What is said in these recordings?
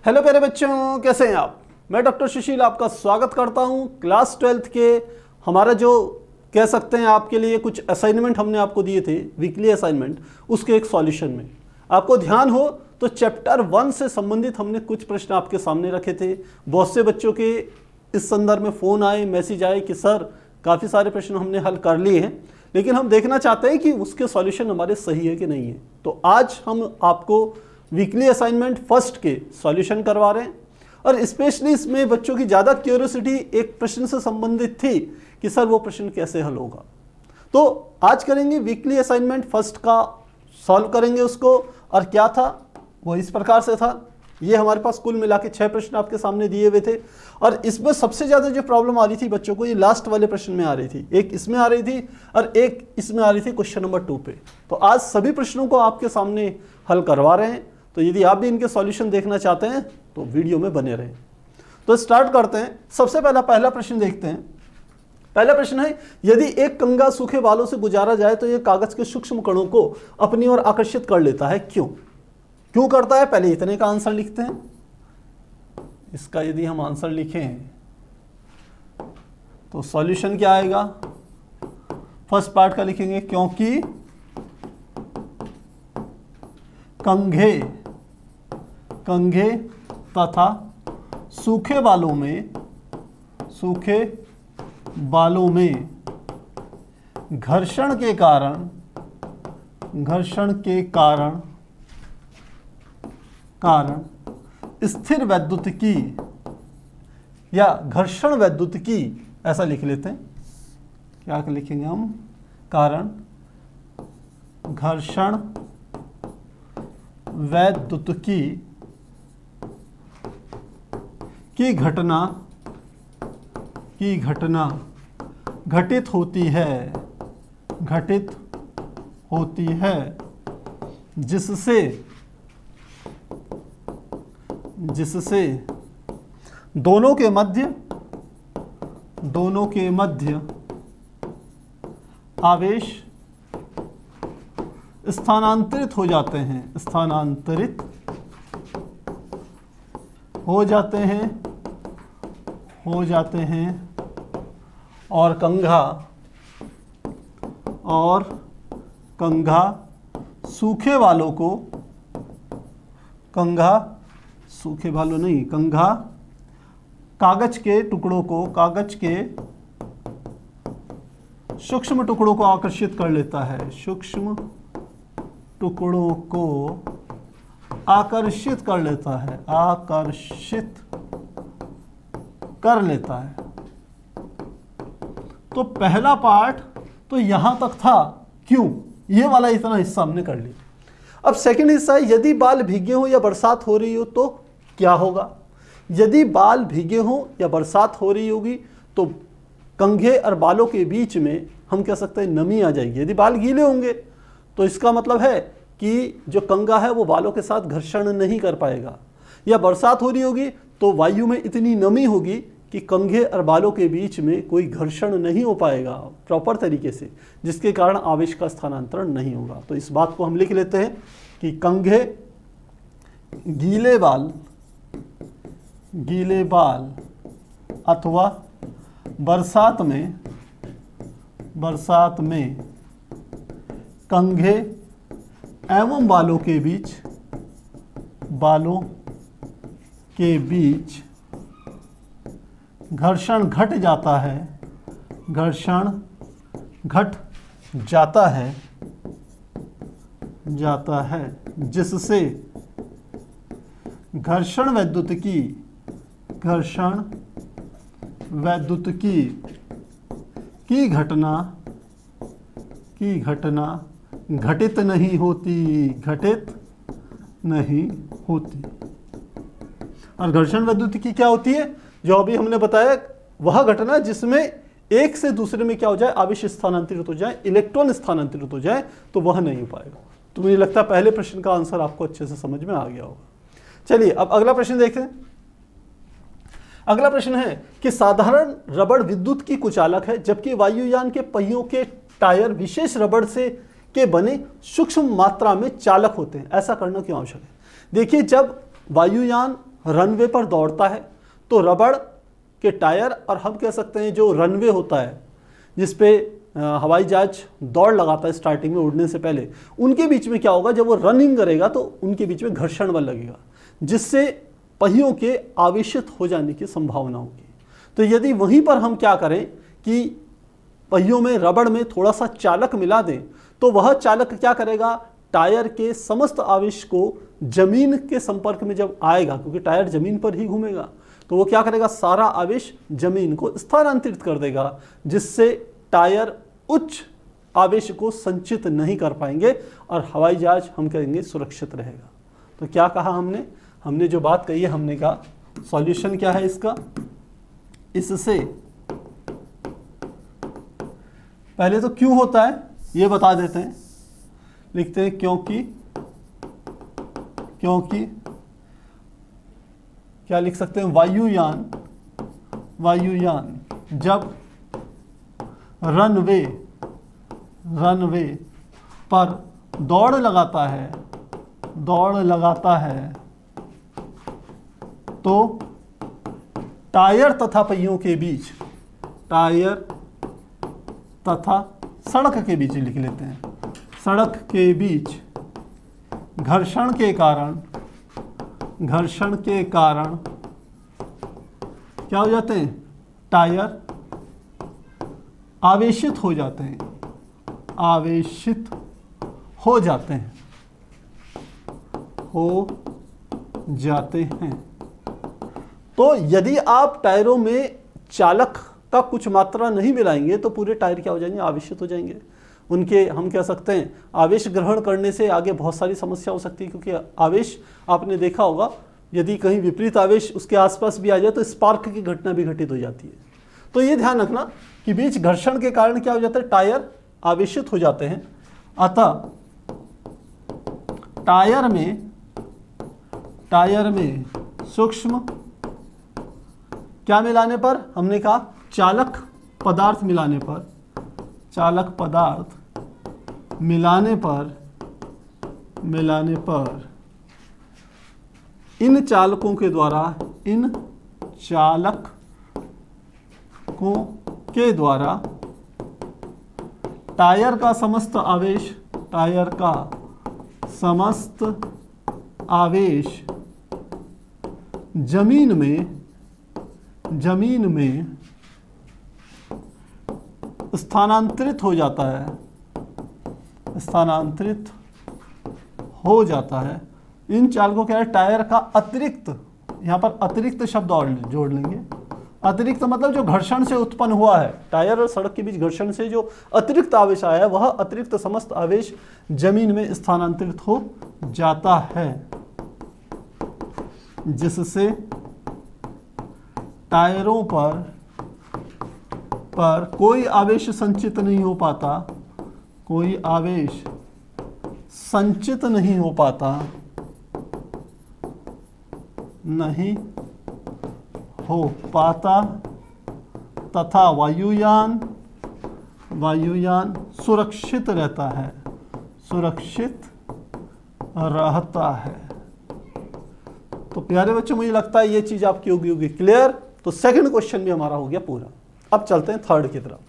Hello प्यारे बच्चों, कैसे हैं आप। मैं डॉक्टर सुशील आपका स्वागत करता हूं क्लास 12th के हमारा जो कह सकते हैं आपके लिए कुछ असाइनमेंट हमने आपको दिए थे, वीकली असाइनमेंट, उसके एक सॉल्यूशन में। आपको ध्यान हो तो चैप्टर 1 से संबंधित हमने कुछ प्रश्न आपके सामने रखे थे। बहुत से बच्चों के इस संदर्भ में फ़ोन आए, मैसेज आए कि सर काफ़ी सारे प्रश्न हमने हल कर लिए हैं, लेकिन हम देखना चाहते हैं कि उसके सॉल्यूशन हमारे सही है कि नहीं है। तो आज हम आपको वीकली असाइनमेंट फर्स्ट के सॉल्यूशन करवा रहे हैं और स्पेशली इसमें बच्चों की ज़्यादा क्यूरियोसिटी एक प्रश्न से संबंधित थी कि सर वो प्रश्न कैसे हल होगा। तो आज करेंगे वीकली असाइनमेंट फर्स्ट का, सॉल्व करेंगे उसको। और क्या था वो इस प्रकार से था, ये हमारे पास कुल मिला के 6 प्रश्न आपके सामने दिए हुए थे और इसमें सबसे ज़्यादा जो प्रॉब्लम आ रही थी बच्चों को, ये लास्ट वाले प्रश्न में आ रही थी। एक इसमें आ रही थी और एक इसमें आ रही थी क्वेश्चन नंबर 2 पे। तो आज सभी प्रश्नों को आपके सामने हल करवा रहे हैं। तो यदि आप भी इनके सॉल्यूशन देखना चाहते हैं तो वीडियो में बने रहें। तो स्टार्ट करते हैं। सबसे पहला प्रश्न देखते हैं। पहला प्रश्न है, यदि एक कंघा सूखे बालों से गुजारा जाए तो यह कागज के सूक्ष्म कणों को अपनी ओर आकर्षित कर लेता है, क्यों? क्यों करता है, पहले इतने का आंसर लिखते हैं। इसका यदि हम आंसर लिखें तो सॉल्यूशन क्या आएगा? फर्स्ट पार्ट का लिखेंगे, क्योंकि कंघे तथा सूखे बालों में घर्षण के कारण स्थिर वैद्युतिकी या घर्षण वैद्युतिकी, ऐसा लिख लेते हैं। क्या लिखेंगे हम? कारण घर्षण वैद्युतिकी की घटना घटित होती है जिससे दोनों के मध्य आवेश स्थानांतरित हो जाते हैं और कंघा सूखे बालों नहीं, कंघा कागज के सूक्ष्म टुकड़ों को आकर्षित कर लेता है। सूक्ष्म टुकड़ों को आकर्षित कर लेता है। तो पहला पार्ट तो यहां तक था, क्यों, ये वाला इतना हिस्सा हमने कर लिया। अब सेकंड हिस्सा है, यदि बाल भीगे हो या बरसात हो रही हो तो क्या होगा? यदि बाल भीगे हो या बरसात हो रही होगी तो कंघे और बालों के बीच में हम कह सकते हैं नमी आ जाएगी। यदि बाल गीले होंगे तो इसका मतलब है कि जो कंघा है वो बालों के साथ घर्षण नहीं कर पाएगा, या बरसात हो रही होगी तो वायु में इतनी नमी होगी कि कंघे और बालों के बीच में कोई घर्षण नहीं हो पाएगा प्रॉपर तरीके से, जिसके कारण आवेश का स्थानांतरण नहीं होगा। तो इस बात को हम लिख लेते हैं कि कंघे गीले बाल अथवा बरसात में कंघे एवं बालों के बीच घर्षण घट जाता है जिससे घर्षण वैद्युतिकी की घटना घटित नहीं होती। और घर्षण वैद्युतिकी क्या होती है? जो अभी हमने बताया, वह घटना जिसमें एक से दूसरे में क्या हो जाए, आवेश स्थानांतरित हो जाए, इलेक्ट्रॉन स्थानांतरित हो जाए, तो वह नहीं हो पाएगा। तो मुझे लगता है पहले प्रश्न का आंसर आपको अच्छे से समझ में आ गया होगा। चलिए अब अगला प्रश्न देखते हैं। अगला प्रश्न है कि साधारण रबड़ विद्युत की कुचालक है, जबकि वायुयान के पहियों के टायर विशेष रबड़ से के बने सूक्ष्म मात्रा में चालक होते हैं। ऐसा करना क्यों आवश्यक है? देखिए, जब वायुयान रनवे पर दौड़ता है तो रबड़ के टायर और हम कह सकते हैं जो रनवे होता है जिस पे हवाई जहाज दौड़ लगाता है स्टार्टिंग में उड़ने से पहले, उनके बीच में क्या होगा, जब वो रनिंग करेगा तो उनके बीच में घर्षण बल लगेगा जिससे पहियों के आवेशित हो जाने की संभावना होगी। तो यदि वहीं पर हम क्या करें कि पहियों में रबड़ में थोड़ा सा चालक मिला दें तो वह चालक क्या करेगा, टायर के समस्त आवेश को जमीन के संपर्क में जब आएगा, क्योंकि टायर जमीन पर ही घूमेगा, तो वो क्या करेगा, सारा आवेश जमीन को स्थानांतरित कर देगा जिससे टायर उच्च आवेश को संचित नहीं कर पाएंगे और हवाई जहाज हम कहेंगे सुरक्षित रहेगा। तो क्या कहा हमने जो बात कही है, हमने कहा सॉल्यूशन क्या है इसका, इससे पहले तो क्यों होता है ये बता देते हैं, लिखते हैं क्योंकि क्या लिख सकते हैं, वायुयान जब रनवे पर दौड़ लगाता है तो टायर तथा पहियों के बीच, टायर तथा सड़क के बीच लिख लेते हैं, सड़क के बीच घर्षण के कारण क्या हो जाते हैं, टायर आवेशित हो जाते हैं। तो यदि आप टायरों में चालक का कुछ मात्रा नहीं मिलाएंगे तो पूरे टायर क्या हो जाएंगे, आवेशित हो जाएंगे। उनके हम कह सकते हैं आवेश ग्रहण करने से आगे बहुत सारी समस्या हो सकती है, क्योंकि आवेश आपने देखा होगा यदि कहीं विपरीत आवेश उसके आसपास भी आ जाए तो स्पार्क की घटना भी घटित हो जाती है। तो ये ध्यान रखना कि बीच घर्षण के कारण क्या हो जाता है, टायर आवेशित हो जाते हैं। अतः टायर में सूक्ष्म क्या मिलाने पर, हमने कहा चालक पदार्थ मिलाने पर इन चालकों के द्वारा टायर का समस्त आवेश जमीन में स्थानांतरित हो जाता है। इन चालकों क्या है, टायर का अतिरिक्त, यहां पर अतिरिक्त शब्द और जोड़ लेंगे, अतिरिक्त मतलब जो घर्षण से उत्पन्न हुआ है, टायर और सड़क के बीच घर्षण से जो अतिरिक्त आवेश आया है वह अतिरिक्त समस्त आवेश जमीन में स्थानांतरित हो जाता है, जिससे टायरों पर कोई आवेश संचित नहीं हो पाता तथा वायुयान सुरक्षित रहता है। तो प्यारे बच्चों, मुझे लगता है ये चीज आपकी होगी क्लियर। तो सेकंड क्वेश्चन भी हमारा हो गया पूरा। अब चलते हैं थर्ड की तरफ।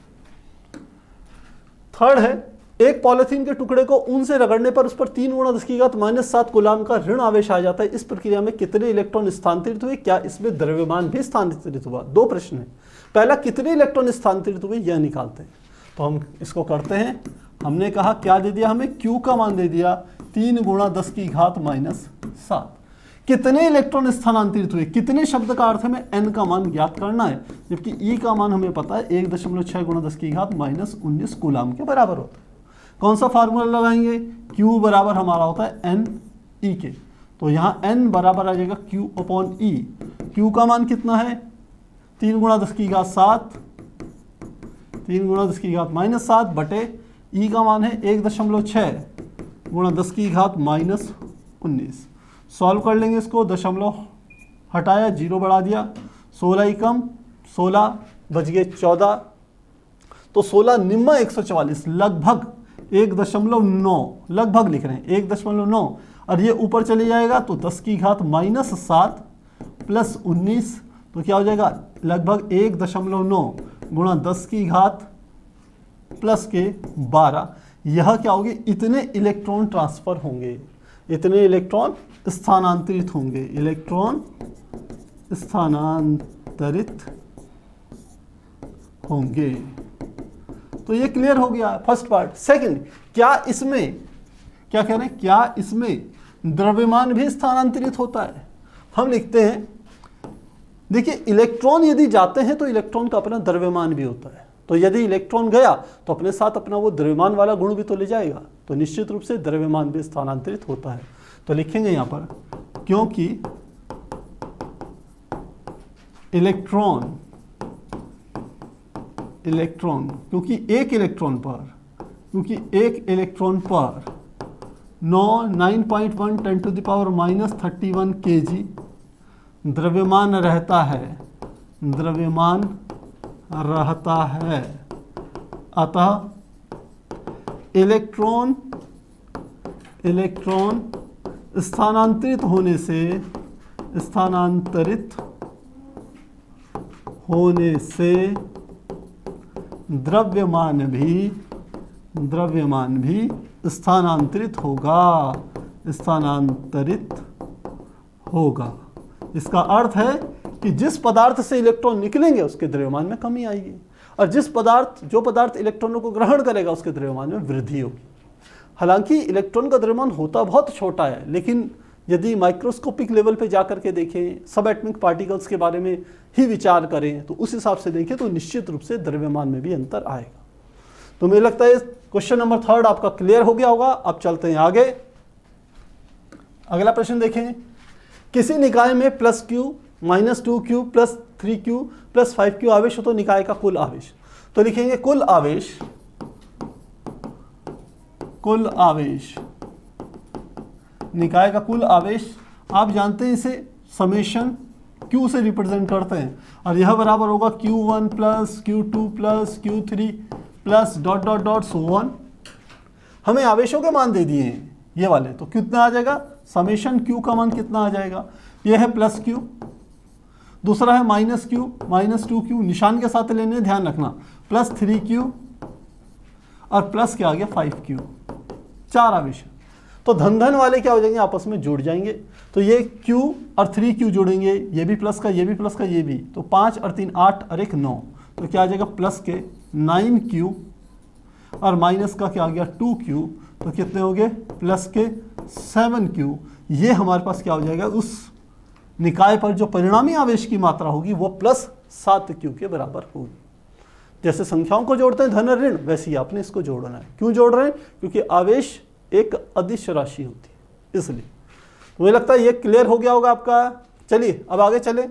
थर्ड है, एक पॉलिथीन के टुकड़े को ऊन से रगड़ने पर उस पर 3 × 10⁻⁷ कूलाम का ऋण आवेश आ जाता है। इस प्रक्रिया में कितने इलेक्ट्रॉन स्थानांतरित हुए, क्या इसमें द्रव्यमान भी स्थानांतरित हुआ? 2 प्रश्न है। पहला, कितने इलेक्ट्रॉन स्थानांतरित हुए यह निकालते हैं। तो हम इसको करते हैं। हमने कहा क्या दे दिया हमें, Q का मान दे दिया 3 × 10⁻⁷। कितने इलेक्ट्रॉन स्थानांतरित हुए, कितने शब्द का अर्थ हमें n का मान ज्ञात करना है, जबकि E का मान हमें पता है 1.6 × 10⁻⁻19 कूलाम के बराबर होता है। कौन सा फार्मूला लगाएंगे, Q बराबर हमारा होता है n E के। तो यहाँ n बराबर आ जाएगा Q/E। Q का मान कितना है, 3 × 10⁻⁷, 3 × 10⁻⁷ बटे E का मान है 1.6 × 10⁻⁻19। सॉल्व कर लेंगे इसको, दशमलव हटाया, 0 बढ़ा दिया, 16 ही कम 16 बच गए 14, तो 16 निम्मा 144 लगभग 1.9, लगभग लिख रहे हैं 1.9, और ये ऊपर चले जाएगा तो 10⁻⁷ प्लस 19, तो क्या हो जाएगा लगभग 1.9 गुणा 10 की घात प्लस के 12। यह क्या होगी, इतने इलेक्ट्रॉन ट्रांसफर होंगे, इतने इलेक्ट्रॉन स्थानांतरित होंगे, इलेक्ट्रॉन स्थानांतरित होंगे। तो ये क्लियर हो गया फर्स्ट पार्ट। सेकंड, क्या इसमें क्या कह रहे हैं, क्या इसमें द्रव्यमान भी स्थानांतरित होता है? हम लिखते हैं, देखिए इलेक्ट्रॉन यदि जाते हैं तो इलेक्ट्रॉन का अपना द्रव्यमान भी होता है, तो यदि इलेक्ट्रॉन गया तो अपने साथ अपना वो द्रव्यमान वाला गुण भी तो ले जाएगा, तो निश्चित रूप से द्रव्यमान भी स्थानांतरित होता है। तो लिखेंगे यहां पर, क्योंकि इलेक्ट्रॉन क्योंकि एक इलेक्ट्रॉन पर 9.1 10⁻³ kg द्रव्यमान रहता है, अतः इलेक्ट्रॉन स्थानांतरित होने से द्रव्यमान भी स्थानांतरित होगा। इसका अर्थ है कि जिस पदार्थ से इलेक्ट्रॉन निकलेंगे उसके द्रव्यमान में कमी आएगी, और जो पदार्थ इलेक्ट्रॉनों को ग्रहण करेगा उसके द्रव्यमान में वृद्धि होगी। हालांकि इलेक्ट्रॉन का द्रव्यमान होता बहुत छोटा है, लेकिन यदि माइक्रोस्कोपिक लेवल पे जाकर के देखें, सब एटॉमिक पार्टिकल्स के बारे में ही विचार करें, तो उस हिसाब से देखें तो निश्चित रूप से द्रव्यमान में भी अंतर आएगा। तो मुझे लगता है क्वेश्चन नंबर 3 आपका क्लियर हो गया होगा। अब चलते हैं आगे। अगला प्रश्न देखें, किसी निकाय में +q -2q +3q +5q आवेश हो तो निकाय का कुल आवेश। तो लिखेंगे कुल आवेश, निकाय का कुल आवेश आप जानते हैं, इसे समेशन q से रिप्रेजेंट करते हैं, और यह बराबर होगा q1 + q2 + q3 + ... so on. हमें आवेशों के मान दे दिए हैं ये वाले, तो कितना आ जाएगा, समेशन q का मान कितना आ जाएगा, ये है +q, दूसरा है -2q, निशान के साथ लेने, ध्यान रखना, +3q और प्लस क्या आ गया 5q, 4 आवेश। तो धन वाले क्या हो जाएंगे, आपस में जुड़ जाएंगे, तो ये q और 3q जुड़ेंगे, ये भी प्लस का, ये भी प्लस का, ये भी, तो 5 और 3 8 और 1 9, तो क्या आ जाएगा प्लस के 9q और माइनस का क्या आ गया 2q, तो कितने हो गए प्लस के 7q। ये हमारे पास क्या हो जाएगा, उस निकाय पर जो परिणामी आवेश की मात्रा होगी वो +7q के बराबर होगी। जैसे संख्याओं को जोड़ते हैं धन और ऋण, वैसे ही आपने इसको जोड़ना है। क्यों जोड़ रहे हैं, क्योंकि आवेश एक अदिश राशि होती है, इसलिए। मुझे लगता है ये क्लियर हो गया होगा आपका। चलिए अब आगे चले।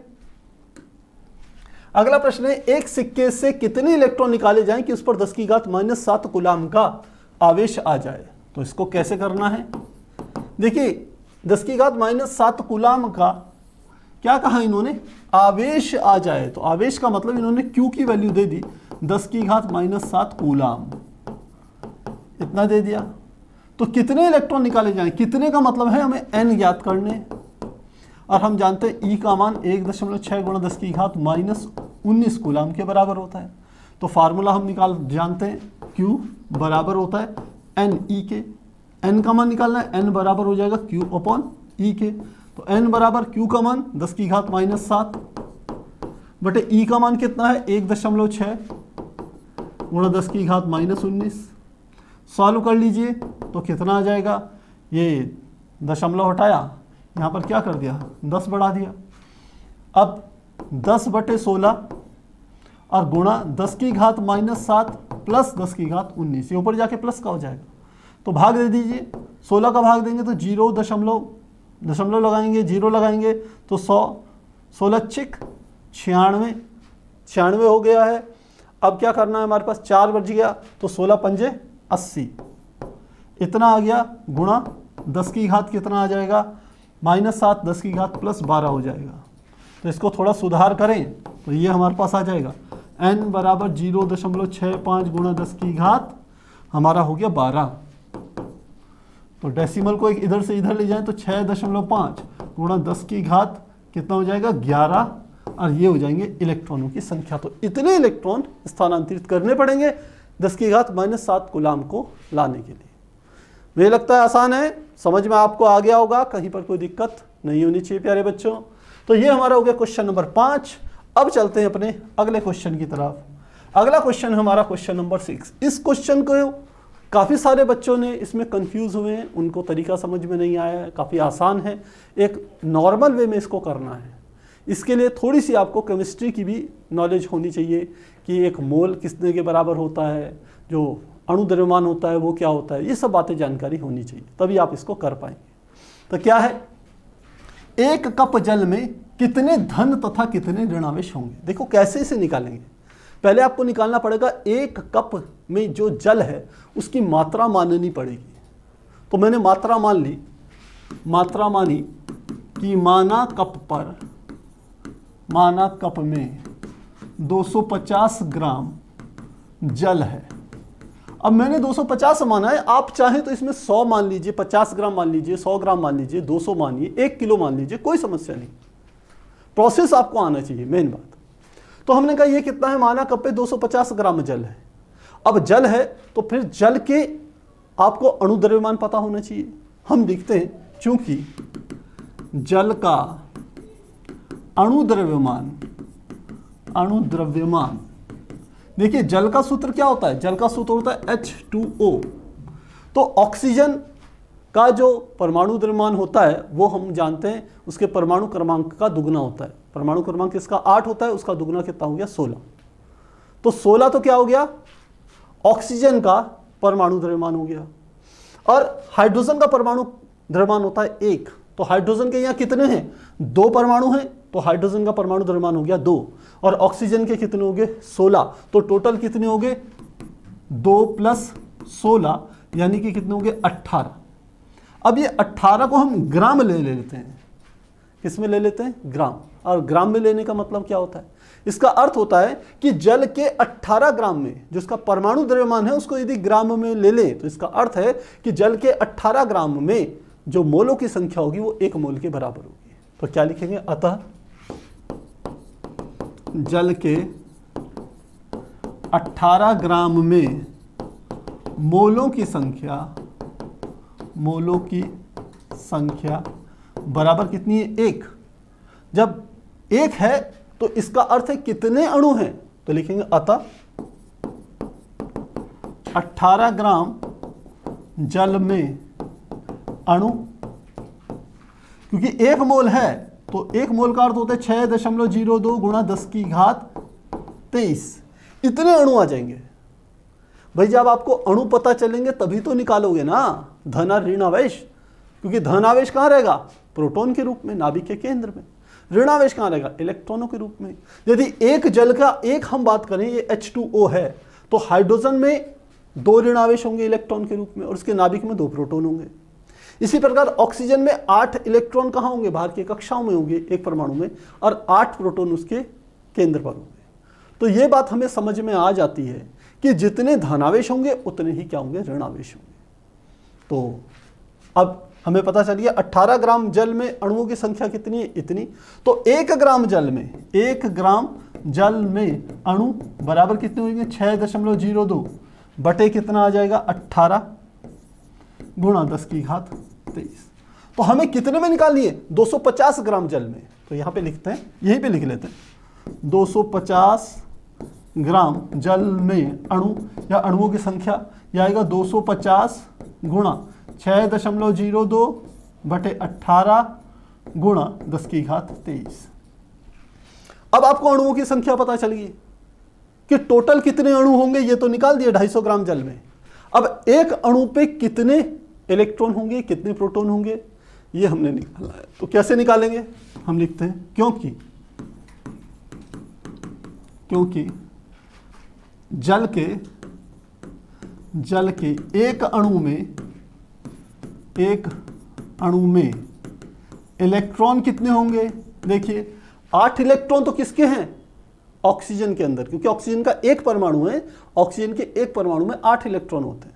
अगला प्रश्न है, एक सिक्के से कितने इलेक्ट्रॉन निकाले जाएं कि उस पर 10⁻⁷ कूलाम का आवेश आ जाए। तो इसको कैसे करना है, देखिए 10⁻⁷ कूलाम का क्या कहा इन्होंने, आवेश आ जाए, तो आवेश का मतलब इन्होंने q की वैल्यू दे दी 10⁻⁷ कूलाम, इतना दे दिया। तो कितने इलेक्ट्रॉन निकाले जाएं, कितने का मतलब है हमें n ज्ञात करने, और हम जानते हैं E का मान 1.6 गुणा 10⁻⁻19 कूलाम के बराबर होता है। तो फार्मूला हम जानते हैं, Q बराबर होता है NE के, n का मान निकालना है, n बराबर हो जाएगा Q/E के। तो n बराबर Q का मान 10⁻⁷ बटे E का मान कितना है 1.6 गुणा 10⁻⁻19। सॉल्व कर लीजिए तो कितना आ जाएगा, ये दशमलव हटाया, यहाँ पर क्या कर दिया 10 बढ़ा दिया। अब 10/16 और गुणा 10⁻⁻7 प्लस 10⁻19, ये ऊपर जाके प्लस का हो जाएगा। तो भाग दे दीजिए, 16 का भाग देंगे तो 0 दशमलव लगाएंगे, 0 लगाएंगे तो 100, 16 छिक 96 हो गया है। अब क्या करना है, हमारे पास 4 बच गया, तो 16 पंजे 80, इतना आ गया, गुणा 10 की घात कितना आ जाएगा -7, 10 की घात +12 हो जाएगा। तो इसको थोड़ा सुधार करें तो ये हमारे पास आ जाएगा n बराबर 0.65 गुणा 10 की घात हमारा हो गया 12। तो डेसिमल को एक इधर से इधर ले जाएं तो 6.5 गुणा 10 की घात कितना हो जाएगा 11, और ये हो जाएंगे इलेक्ट्रॉनों की संख्या। तो इतने इलेक्ट्रॉन स्थानांतरित करने पड़ेंगे 10⁻⁷ कूलाम को लाने के लिए। मुझे लगता है आसान है, समझ में आपको आ गया होगा, कहीं पर कोई दिक्कत नहीं होनी चाहिए प्यारे बच्चों। तो ये हमारा हो गया क्वेश्चन नंबर 5। अब चलते हैं अपने अगले क्वेश्चन की तरफ। अगला क्वेश्चन हमारा क्वेश्चन नंबर 6। इस क्वेश्चन को काफ़ी सारे बच्चों ने इसमें कंफ्यूज हुए हैं, उनको तरीका समझ में नहीं आया है। काफ़ी आसान है, एक नॉर्मल वे में इसको करना है। इसके लिए थोड़ी सी आपको केमिस्ट्री की भी नॉलेज होनी चाहिए कि एक मोल कितने के बराबर होता है, जो अणु द्रव्यमान होता है वो क्या होता है, ये सब बातें जानकारी होनी चाहिए, तभी आप इसको कर पाएंगे। तो क्या है, एक कप जल में कितने धन तथा कितने ऋणावेश होंगे। देखो कैसे इसे निकालेंगे। पहले आपको निकालना पड़ेगा एक कप में जो जल है उसकी मात्रा माननी पड़ेगी। तो मैंने मात्रा मान ली, मात्रा मानी कि माना कप में 250 ग्राम जल है। अब मैंने 250 माना है, आप चाहें तो इसमें 100 मान लीजिए, 50 ग्राम मान लीजिए, 100 ग्राम मान लीजिए, 200 मानिए, 1 किलो मान लीजिए, कोई समस्या नहीं। प्रोसेस आपको आना चाहिए, मेन बात। तो हमने कहा ये कितना है, माना कप पे 250 ग्राम जल है। अब जल है तो फिर जल के आपको अणु द्रव्यमान पता होना चाहिए। हम लिखते हैं, चूंकि जल का अणु द्रव्यमान, देखिए जल का सूत्र क्या होता है, जल का सूत्र होता है H2O। तो ऑक्सीजन का जो परमाणु द्रव्यमान होता है वो हम जानते हैं, उसके परमाणु क्रमांक का दुगना होता है। परमाणु क्रमांक इसका 8 होता है, उसका दुगना कितना हो गया 16। तो 16 तो क्या हो गया, ऑक्सीजन का परमाणु द्रव्यमान हो गया। और हाइड्रोजन का परमाणु द्रव्यमान होता है 1। तो हाइड्रोजन के यहाँ कितने हैं, 2 परमाणु हैं, तो हाइड्रोजन का परमाणु द्रव्यमान हो गया 2। और ऑक्सीजन के कितने हो गए 16। तो टोटल कितने हो गए 2 + 16 यानी कि कितने हो गए 18। अब ये 18 को हम ग्राम ले लेते हैं। किस में ले लेते हैं, ग्राम। और ग्राम में लेने का मतलब क्या होता है, इसका अर्थ होता है कि जल के 18 ग्राम में जो इसका परमाणु द्रव्यमान है उसको यदि ग्राम में ले लें तो इसका अर्थ है कि जल के 18 ग्राम में जो मोलों की संख्या होगी वो 1 मोल के बराबर होगी। तो क्या लिखेंगे, अतः जल के 18 ग्राम में मोलों की संख्या बराबर कितनी है, 1। जब 1 है तो इसका अर्थ है कितने अणु हैं, तो लिखेंगे अतः 18 ग्राम जल में अणु, क्योंकि 1 मोल है तो 1 मोल का अर्थ होता है 6.02 × 10⁻23। इतने अणु आ जाएंगे। भाई जब आपको अणु पता चलेंगे तभी तो निकालोगे ना धन और ऋण आवेश, क्योंकि धन आवेश कहाँ रहेगा, प्रोटॉन के रूप में नाभिक के केंद्र में। ऋण आवेश कहाँ रहेगा, इलेक्ट्रॉनों के रूप में। यदि एक जल का एक हम बात करें, ये H2O है, तो हाइड्रोजन में 2 ऋण आवेश होंगे इलेक्ट्रॉन के रूप में और उसके नाभिक में 2 प्रोटॉन होंगे। इसी प्रकार ऑक्सीजन में 8 इलेक्ट्रॉन कहाँ होंगे, बाहर की कक्षाओं में होंगे एक परमाणु में, और 8 प्रोटॉन उसके केंद्र पर होंगे। तो ये बात हमें समझ में आ जाती है कि जितने धनावेश होंगे उतने ही क्या होंगे, ऋण आवेश होंगे। तो अब हमें पता चल गया 18 ग्राम जल में अणुओं की संख्या कितनी है, इतनी। तो 1 ग्राम जल में अणु बराबर कितने होंगे, 6.02 बटे कितना आ जाएगा 18 × 10⁻23। तो हमें कितने में निकालनी है, 250 ग्राम जल में। तो यहाँ पे लिखते हैं, यहीं पे लिख लेते हैं, 250 ग्राम जल में अणु या अणुओं की संख्या, यह आएगा 250 × 6.02 बटे 18 × 10⁻23। अब आपको अणुओं की संख्या पता चल गई कि टोटल कितने अणु होंगे, ये तो निकाल दिए 250 ग्राम जल में। अब एक अणु पे कितने इलेक्ट्रॉन होंगे, कितने प्रोटॉन होंगे, ये हमने निकालना है। तो कैसे निकालेंगे, हम लिखते हैं, क्योंकि जल के एक अणु में इलेक्ट्रॉन कितने होंगे। देखिए 8 इलेक्ट्रॉन तो किसके हैं, ऑक्सीजन के अंदर, क्योंकि ऑक्सीजन का एक परमाणु है, ऑक्सीजन के एक परमाणु में 8 इलेक्ट्रॉन होते हैं,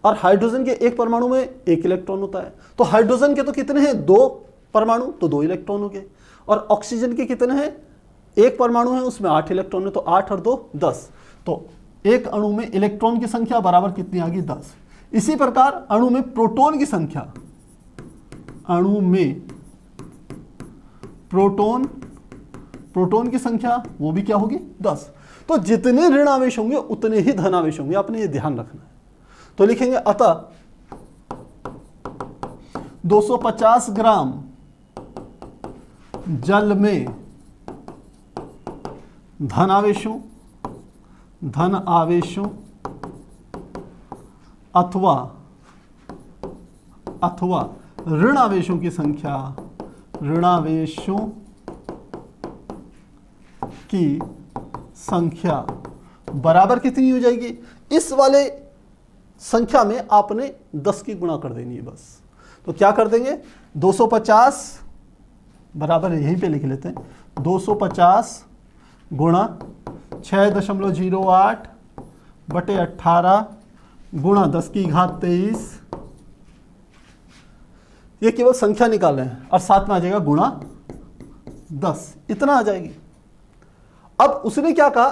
और हाइड्रोजन के एक परमाणु में 1 इलेक्ट्रॉन होता है। तो हाइड्रोजन के तो कितने हैं, 2, परमाणु तो 2 इलेक्ट्रॉन हो गए, और ऑक्सीजन के कितने हैं, 1 परमाणु है उसमें 8 इलेक्ट्रॉन है, तो 8 और 2 10, तो एक अणु में इलेक्ट्रॉन की संख्या बराबर कितनी आ गई 10। इसी प्रकार अणु में प्रोटॉन की संख्या, अणु में प्रोटॉन की संख्या वो भी क्या होगी 10। तो जितने ऋण आवेश होंगे उतने ही धन आवेश होंगे, आपने ये ध्यान रखना है। तो लिखेंगे अतः 250 ग्राम जल में धन आवेशों अथवा ऋण आवेशों की संख्या, बराबर कितनी हो जाएगी, इस वाले संख्या में आपने 10 की गुणा कर देनी है बस। तो क्या कर देंगे, 250 बराबर यहीं पे लिख लेते हैं, 250 गुणा 6.08 बटे 18 गुणा 10 की घात 23, ये केवल संख्या निकाल रहे हैं, और साथ में आ जाएगा गुणा 10, इतना आ जाएगी। अब उसने क्या कहा,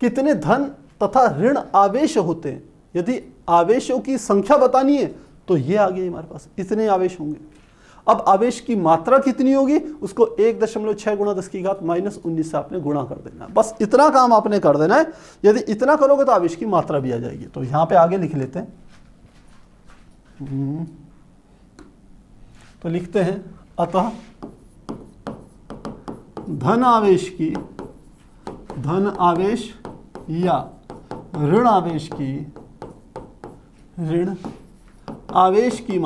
कितने धन तथा ऋण आवेश होते हैं, यदि आवेशों की संख्या बतानी है तो ये आ गई हमारे पास, इतने आवेश होंगे। अब आवेश की मात्रा कितनी होगी, उसको 1.6 गुणा 10 की घात -19 से आपने गुणा कर देना है, बस इतना काम आपने कर देना है। यदि इतना करोगे तो आवेश की मात्रा भी आ जाएगी। तो यहां पे आगे लिख लेते हैं, तो लिखते हैं अतः धन आवेश या ऋण आवेश की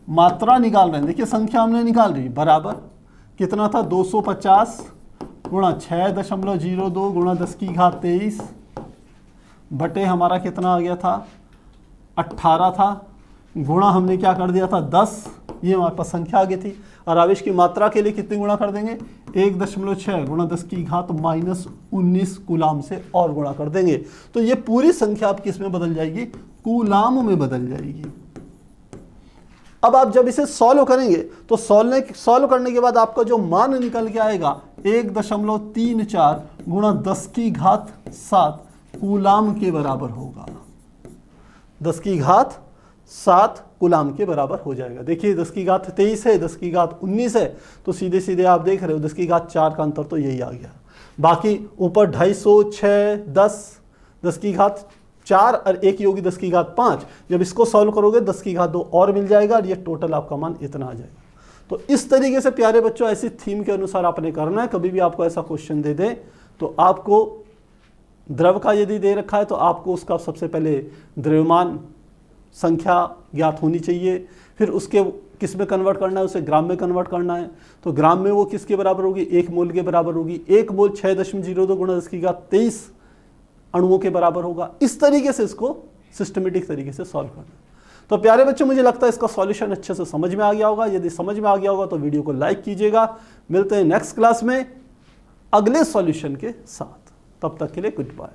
मात्रा निकाल रहे हैं। देखिए संख्या हमने निकाल रही, बराबर कितना था, 250 गुणा 6.02 गुणा 10 की घात 23 बटे हमारा कितना आ गया था 18 था, गुणा हमने क्या कर दिया था 10, ये हमारे पास संख्या आ गई थी। और आवेश की मात्रा के लिए कितनी गुणा कर देंगे, 1.6 गुणा 10 की घात -19 कूलाम से और गुणा कर देंगे। तो ये पूरी संख्या आपकी इसमें बदल जाएगी, कूलाम में बदल जाएगी। अब आप जब इसे सॉल्व करेंगे तो सॉल्व करने के बाद आपका जो मान निकल के आएगा 1.34 गुणा 10 की घात 7 कूलाम के बराबर होगा। 10 की घात 7 कूलाम के बराबर हो जाएगा। देखिए 10 की घात 23 है, 10 की घात 19 है, तो सीधे सीधे आप देख रहे हो 10 की घात 4 का अंतर तो यही आ गया। बाकी ऊपर 250, 6, 10 की घात 4 और एक ही होगी 10 की घात 5। जब इसको सॉल्व करोगे 10 की घात 2 और मिल जाएगा और ये टोटल आपका मान इतना आ जाएगा। तो इस तरीके से प्यारे बच्चों ऐसी थीम के अनुसार आपने करना है। कभी भी आपको ऐसा क्वेश्चन दे दे तो आपको द्रव का यदि दे रखा है तो आपको उसका सबसे पहले द्रव्यमान संख्या ज्ञात होनी चाहिए, फिर उसके किस में कन्वर्ट करना है, उसे ग्राम में कन्वर्ट करना है। तो ग्राम में वो किसके बराबर होगी, 1 मोल के बराबर होगी। 1 मोल 6.02 गुणा 10 की घात 23 अणुओं के बराबर होगा। इस तरीके से इसको सिस्टमेटिक तरीके से सॉल्व करना। तो प्यारे बच्चों मुझे लगता है इसका सॉल्यूशन अच्छे से समझ में आ गया होगा। यदि समझ में आ गया होगा तो वीडियो को लाइक कीजिएगा। मिलते हैं नेक्स्ट क्लास में अगले सॉल्यूशन के साथ, तब तक के लिए गुड बाय।